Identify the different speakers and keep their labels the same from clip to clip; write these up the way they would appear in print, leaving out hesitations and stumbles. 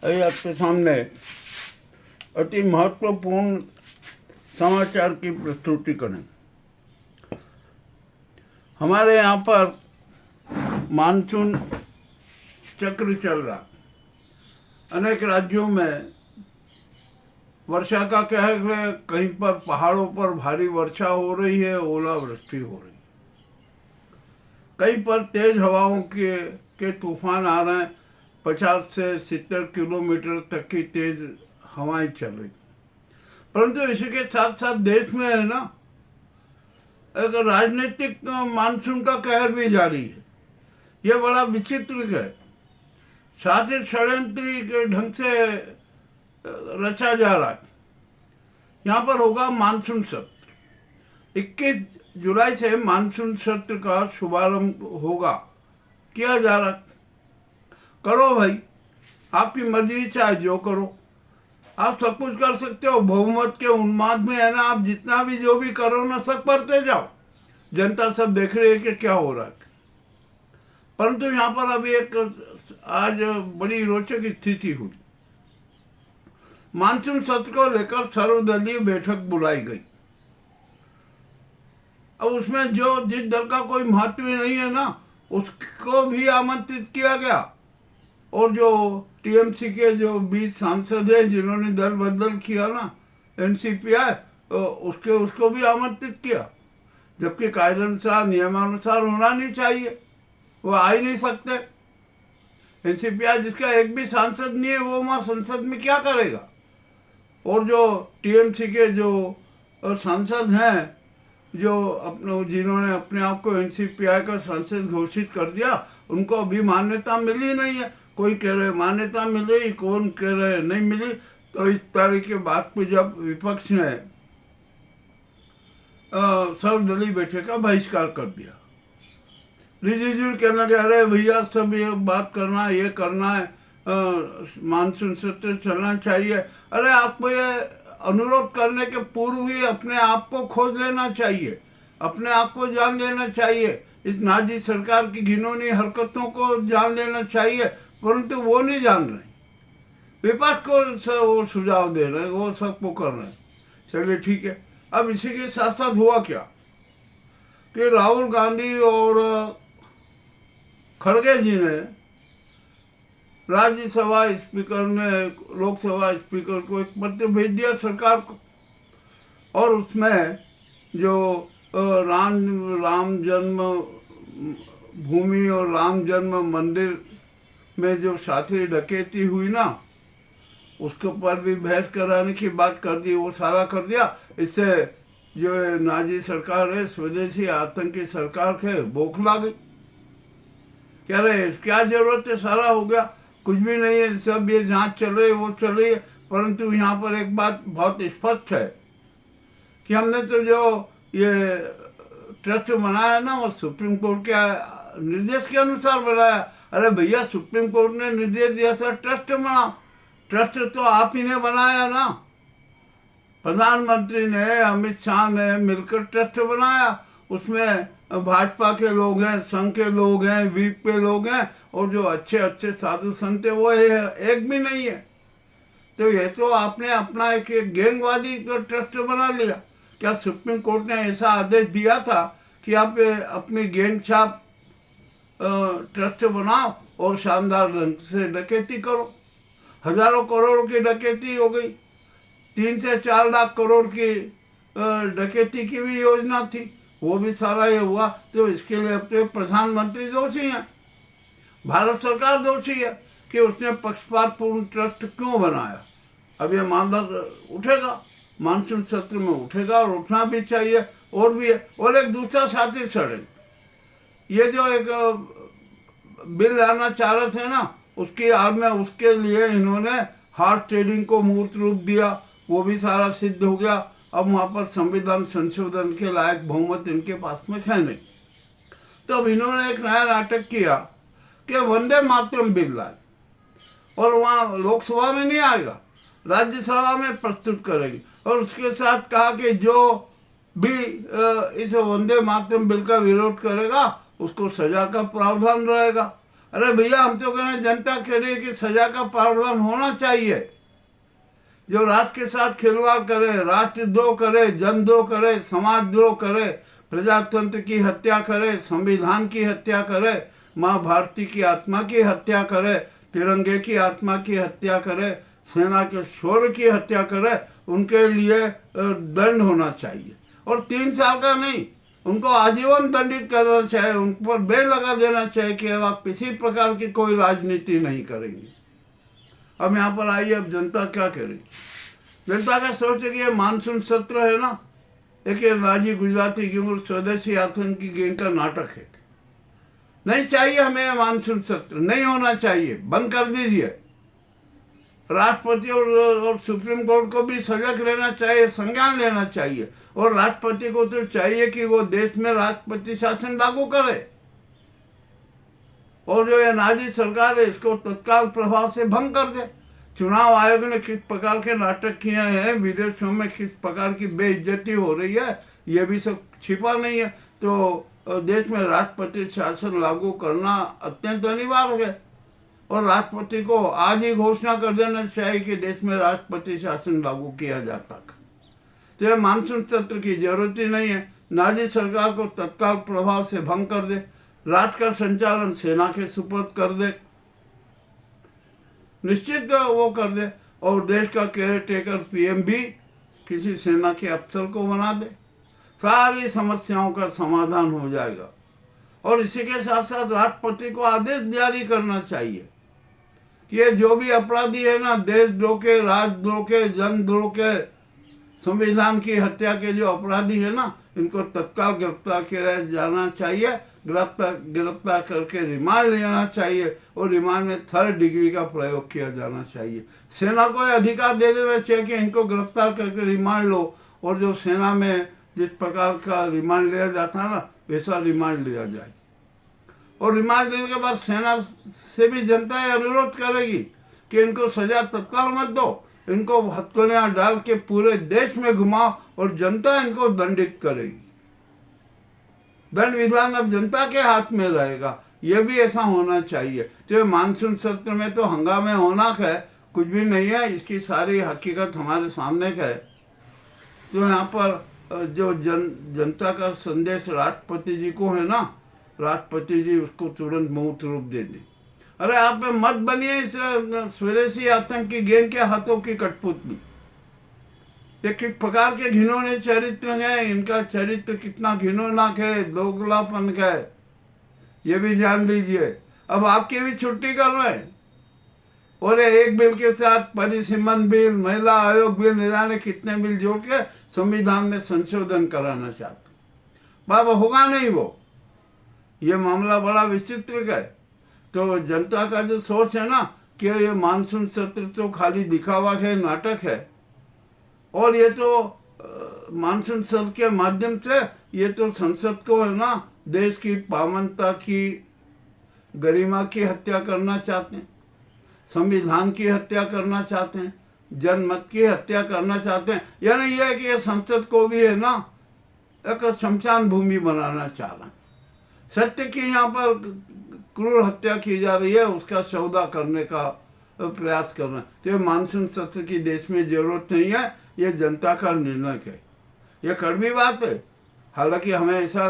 Speaker 1: अभी आपके सामने अति महत्वपूर्ण समाचार की प्रस्तुति करें। हमारे यहाँ पर मानसून चक्र चल रहा, अनेक राज्यों में वर्षा का कहर है। कहीं पर पहाड़ों पर भारी वर्षा हो रही है, ओलावृष्टि हो रही है। कहीं पर तेज हवाओं के तूफान आ रहे हैं, 50 से 70 किलोमीटर तक की तेज हवाएं चल रही। परंतु इसी के साथ साथ देश में है ना, एक राजनीतिक मानसून का कहर भी जारी है। यह बड़ा विचित्र है, शातिर षड्यंत्री के ढंग से रचा जा रहा है। यहाँ पर होगा मानसून सत्र। 21 जुलाई से मानसून सत्र का शुभारंभ होगा, किया जा रहा। करो भाई, आपकी मर्जी, चाहे जो करो। आप सब कुछ कर सकते हो। बहुमत के उन्माद में है ना, आप जितना भी जो भी करो ना, सब करते जाओ। जनता सब देख रही है कि क्या हो रहा है। परंतु यहाँ पर अभी एक आज बड़ी रोचक स्थिति हुई। मानसून सत्र को लेकर सर्वदलीय बैठक बुलाई गई। अब उसमें जिस दल का कोई महत्व नहीं है ना, उसको भी आमंत्रित किया गया। और जो टीएमसी के जो 20 सांसद हैं जिन्होंने दल बदल किया ना, एनसीपीआई, उसको भी आमंत्रित किया। जबकि कायदानुसार नियमानुसार होना नहीं चाहिए, वो आ ही नहीं सकते। एनसीपीआई जिसका एक भी सांसद नहीं है, वो वहाँ संसद में क्या करेगा। और जो टीएमसी के जो सांसद हैं, जिन्होंने अपने आप को एनसीपीआई का सांसद घोषित कर दिया, उनको अभी मान्यता मिली नहीं है। कोई कह रहे मान्यता मिल रही, कौन कह रहे नहीं मिली। तो इस तरह के बात पे जब विपक्ष ने सर्वदलीय बैठक का बहिष्कार कर दिया, रिजिजू कहना कह रहे भैया सब ये बात करना है, ये करना है, मानसून सत्र चलना चाहिए। अरे आपको ये अनुरोध करने के पूर्व ही अपने आप को खोज लेना चाहिए, अपने आप को जान लेना चाहिए। इस नाजी सरकार की घिनौनी हरकतों को जान लेना चाहिए, परंतु वो नहीं जान रहे। विपक्ष को वो सुझाव दे रहे हैं, वो सबको कर रहे हैं। चलिए ठीक है। अब इसी के साथ साथ हुआ क्या कि राहुल गांधी और खड़गे जी ने राज्यसभा स्पीकर ने लोकसभा स्पीकर को एक पत्र भेज दिया सरकार को। और उसमें जो राम जन्म भूमि और राम जन्म मंदिर में जो साथी डकैती हुई ना, उसके ऊपर भी बहस कराने की बात कर दी, वो सारा कर दिया। इससे जो नाजी सरकार है, स्वदेशी आतंकी सरकार है, बौखला गई। कह रहे क्या जरूरत है, सारा हो गया, कुछ भी नहीं है, सब ये जांच चल रही है, वो चल रही है। परंतु यहाँ पर एक बात बहुत स्पष्ट है कि हमने तो जो ये ट्रस्ट बनाया ना, वो सुप्रीम कोर्ट के निर्देश के अनुसार बनाया। अरे भैया, सुप्रीम कोर्ट ने निर्देश दिया सर ट्रस्ट बनाओ। ट्रस्ट तो आप ही ने बनाया ना, प्रधानमंत्री ने, अमित शाह ने मिलकर ट्रस्ट बनाया। उसमें भाजपा के लोग हैं, संघ के लोग हैं, वीप के लोग हैं, और जो अच्छे अच्छे साधु संत है वो एक भी नहीं है। तो ये तो आपने अपना एक गैंगवादी का ट्रस्ट बना लिया। क्या सुप्रीम कोर्ट ने ऐसा आदेश दिया था कि आप अपनी गैंग छाप ट्रस्ट बनाओ और शानदार ढंग से डकैती करो। हजारों करोड़ की डकैती हो गई, 3 से 4 लाख करोड़ की डकैती की भी योजना थी, वो भी सारा ये हुआ। तो इसके लिए अपने प्रधानमंत्री दोषी हैं, भारत सरकार दोषी है कि उसने पक्षपातपूर्ण ट्रस्ट क्यों बनाया। अब ये मामला उठेगा, मानसून सत्र में उठेगा, और उठना भी चाहिए। और भी है। और एक दूसरा शातिर षड्यंत्र, ये जो एक बिल लाना चाह रहे थे ना, उसकी आड़ में उसके लिए इन्होंने हॉर्स ट्रेडिंग को मूर्त रूप दिया, वो भी सारा सिद्ध हो गया। अब वहाँ पर संविधान संशोधन के लायक बहुमत इनके पास में है नहीं। तो अब इन्होंने एक नया नाटक किया कि वंदे मातरम बिल लाए, और वहाँ लोकसभा में नहीं आएगा, राज्यसभा में प्रस्तुत करेगी। और उसके साथ कहा कि जो भी इस वंदे मातरम बिल का विरोध करेगा उसको सजा का प्रावधान रहेगा। अरे भैया, हम तो कह रहे हैं जनता कह रही है कि सजा का प्रावधान होना चाहिए। जो राष्ट्र के साथ खिलवाड़ करे, राष्ट्रद्रोह करे, जनद्रोह करे, समाजद्रोह करे, प्रजातंत्र की हत्या करे, संविधान की हत्या करे, माँ भारती की आत्मा की हत्या करे, तिरंगे की आत्मा की हत्या करे, सेना के शौर्य की हत्या करे, उनके लिए दंड होना चाहिए। और 3 साल का नहीं, उनको आजीवन दंडित करना चाहिए, उन पर बैन लगा देना चाहिए कि अब आप किसी प्रकार की कोई राजनीति नहीं करेंगे। अब यहाँ पर आइए, अब जनता क्या करेगी? जनता का सोचे कि ये मानसून सत्र है ना, एक राजी गुजराती गैंग और स्वदेशी आतंकी गैंग का नाटक है। नहीं चाहिए हमें मानसून सत्र, नहीं होना चाहिए, बंद कर दीजिए। राष्ट्रपति और सुप्रीम कोर्ट को भी सजग रहना चाहिए, संज्ञान लेना चाहिए। और राष्ट्रपति को तो चाहिए कि वो देश में राष्ट्रपति शासन लागू करे, और जो ये नाजी सरकार है इसको तत्काल प्रभाव से भंग कर दे। चुनाव आयोग ने किस प्रकार के नाटक किए हैं, विदेशों में किस प्रकार की बेइज्जती हो रही है, ये भी सब छिपा नहीं है। तो देश में राष्ट्रपति शासन लागू करना अत्यंत अनिवार्य है, और राष्ट्रपति को आज ही घोषणा कर देना चाहिए कि देश में राष्ट्रपति शासन लागू किया जाता है। तो यह मानसून सत्र की जरूरत ही नहीं है। नाजी सरकार को तत्काल प्रभाव से भंग कर दे, राज्य का संचालन सेना के सुपुर्द कर दे, निश्चित वो कर दे, और देश का केयर टेकर पीएम भी किसी सेना के अफसर को बना दे, सारी समस्याओं का समाधान हो जाएगा। और इसी के साथ साथ राष्ट्रपति को आदेश जारी करना चाहिए कि ये जो भी अपराधी है ना, देशद्रोह के, राजद्रोह के, जनद्रोह के, संविधान की हत्या के जो अपराधी है ना, इनको तत्काल गिरफ्तार किया जाना चाहिए। गिरफ्तार करके रिमांड लेना चाहिए, और रिमांड में 3rd डिग्री का प्रयोग किया जाना चाहिए। सेना को यह अधिकार दे देना चाहिए कि इनको गिरफ्तार करके रिमांड लो, और जो सेना में जिस प्रकार का रिमांड लिया जाता है ना, वैसा रिमांड लिया जाए। और रिमांड देने के बाद सेना से भी जनता यह अनुरोध करेगी कि इनको सजा तत्काल मत दो, इनको हथकड़ियाँ डाल के पूरे देश में घुमाओ, और जनता इनको दंडित करेगी। दंड विधान अब जनता के हाथ में रहेगा, यह भी ऐसा होना चाहिए। तो मानसून सत्र में तो हंगामे होना है, कुछ भी नहीं है, इसकी सारी हकीकत हमारे सामने है। तो यहाँ पर जो जनता का संदेश राष्ट्रपति जी को है ना, राष्ट्रपति जी उसको तुरंत मूर्त रूप दे दें। अरे आप मत बनिए इस स्वदेशी आतंकी गैंग के हाथों की कठपुतली। ये किस प्रकार के घिनौने चरित्र हैं, इनका चरित्र कितना घिनौना है, दोगलापन है, ये भी जान लीजिए। अब आपकी भी छुट्टी कर रहे हैं, और एक बिल के साथ परिसीमन बिल, महिला आयोग बिल, न जाने कितने बिल जोड़ के संविधान में संशोधन कराना चाहते। बाबा होगा नहीं वो, ये मामला बड़ा विचित्र है। तो जनता का जो सोच है ना कि ये मानसून सत्र तो खाली दिखावा है, नाटक है, और ये तो मानसून सत्र के माध्यम से ये तो संसद को है ना देश की पावनता की, गरिमा की हत्या करना चाहते हैं, संविधान की हत्या करना चाहते हैं, जनमत की हत्या करना चाहते हैं। यानी यह है कि ये संसद को भी है ना एक शमशान भूमि बनाना चाह रहे हैं। सत्य की यहाँ पर क्रूर हत्या की जा रही है, उसका सौदा करने का प्रयास कर रहे हैं। तो ये मानसून सत्र की देश में जरूरत नहीं है, ये जनता का निर्णय है। ये कड़वी बात है, हालांकि हमें ऐसा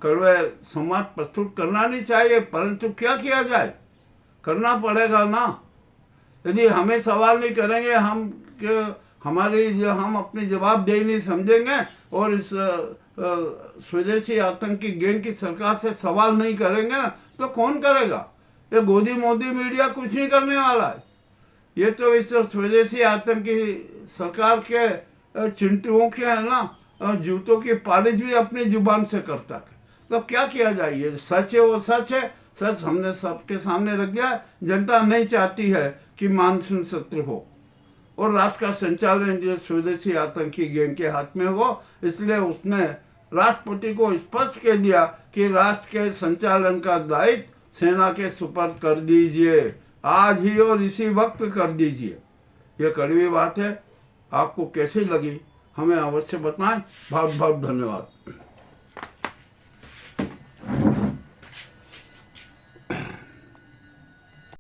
Speaker 1: कड़वे समाज प्रस्तुत करना नहीं चाहिए, परंतु क्या किया जाए, करना पड़ेगा ना। यदि हमें सवाल नहीं करेंगे, हम अपनी जवाबदेही नहीं समझेंगे, और इस स्वदेशी आतंकी गैंग की सरकार से सवाल नहीं करेंगे ना, तो कौन करेगा? ये गोदी मोदी मीडिया कुछ नहीं करने वाला है। ये तो इस स्वदेशी आतंकी सरकार के चिंटुओं के है ना जूतों की पालिश भी अपनी जुबान से करता है। तो क्या किया जाए? ये सच है, वो सच है, सच हमने सबके सामने रख दिया। जनता नहीं चाहती है कि मानसून सत्र हो और राष्ट्र का संचालन जो स्वदेशी आतंकी गैंग के हाथ में हो, इसलिए उसने राष्ट्रपति को स्पष्ट कह दिया कि राष्ट्र के संचालन का दायित्व सेना के सुपर्द कर दीजिए, आज ही और इसी वक्त कर दीजिए। यह कड़वी बात है। आपको कैसी लगी हमें अवश्य बताएं। बहुत बहुत धन्यवाद।